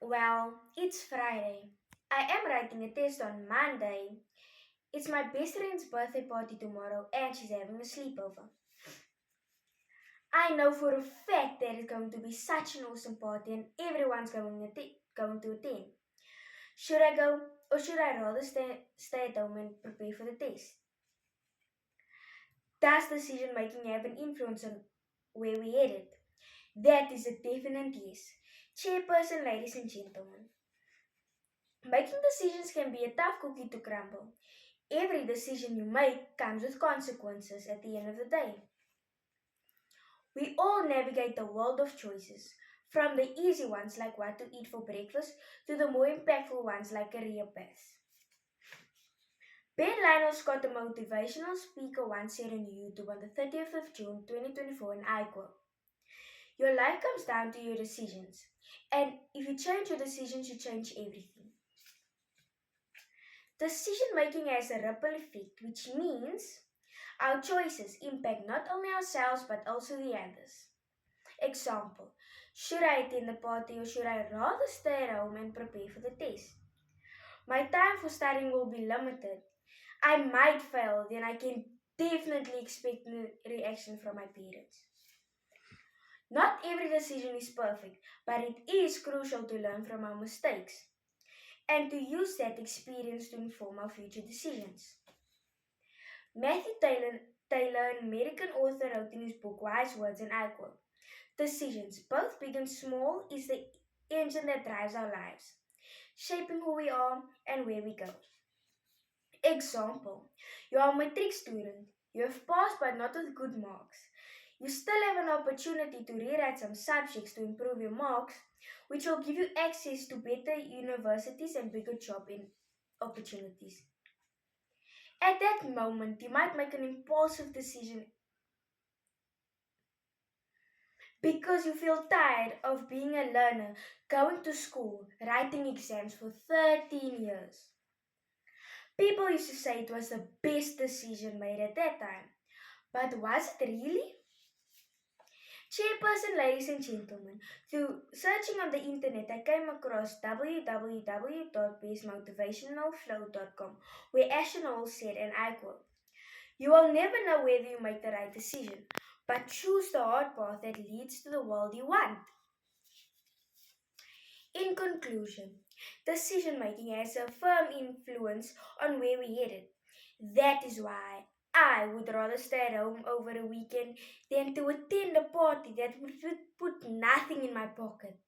Well, it's Friday. I am writing a test on Monday. It's my best friend's birthday party tomorrow and she's having a sleepover. I know for a fact that it's going to be such an awesome party and everyone's going to attend. Should I go or should I rather stay at home and prepare for the test? Does decision making have an influence on where we headed? That is a definite yes. Chairperson, ladies and gentlemen. Making decisions can be a tough cookie to crumble. Every decision you make comes with consequences at the end of the day. We all navigate the world of choices, from the easy ones like what to eat for breakfast to the more impactful ones like career paths. Ben Lionel Scott, a motivational speaker, once said on YouTube on the 30th of June 2024, and I quote, "Your life comes down to your decisions, and if you change your decisions, you change everything." Decision making has a ripple effect, which means our choices impact not only ourselves but also the others. Example, should I attend the party or should I rather stay at home and prepare for the test? My time for studying will be limited. I might fail, then I can definitely expect no reaction from my parents. Not every decision is perfect, but it is crucial to learn from our mistakes and to use that experience to inform our future decisions. Matthew Taylor, an American author, wrote in his book Wise Words, and I quote, "Decisions, both big and small, is the engine that drives our lives, shaping who we are and where we go." Example, you are a matric student. You have passed but not with good marks. You still have an opportunity to rewrite some subjects to improve your marks, which will give you access to better universities and bigger job opportunities. At that moment, you might make an impulsive decision because you feel tired of being a learner, going to school, writing exams for 13 years. People used to say it was the best decision made at that time. But was it really? Chairperson, ladies and gentlemen, through searching on the internet, I came across www.bestmotivationalflow.com, where Ashton Hall said, and I quote, "You will never know whether you make the right decision, but choose the hard path that leads to the world you want." In conclusion, decision making has a firm influence on where we headed. That is why I would rather stay at home over a weekend than to attend a party that would put nothing in my pocket.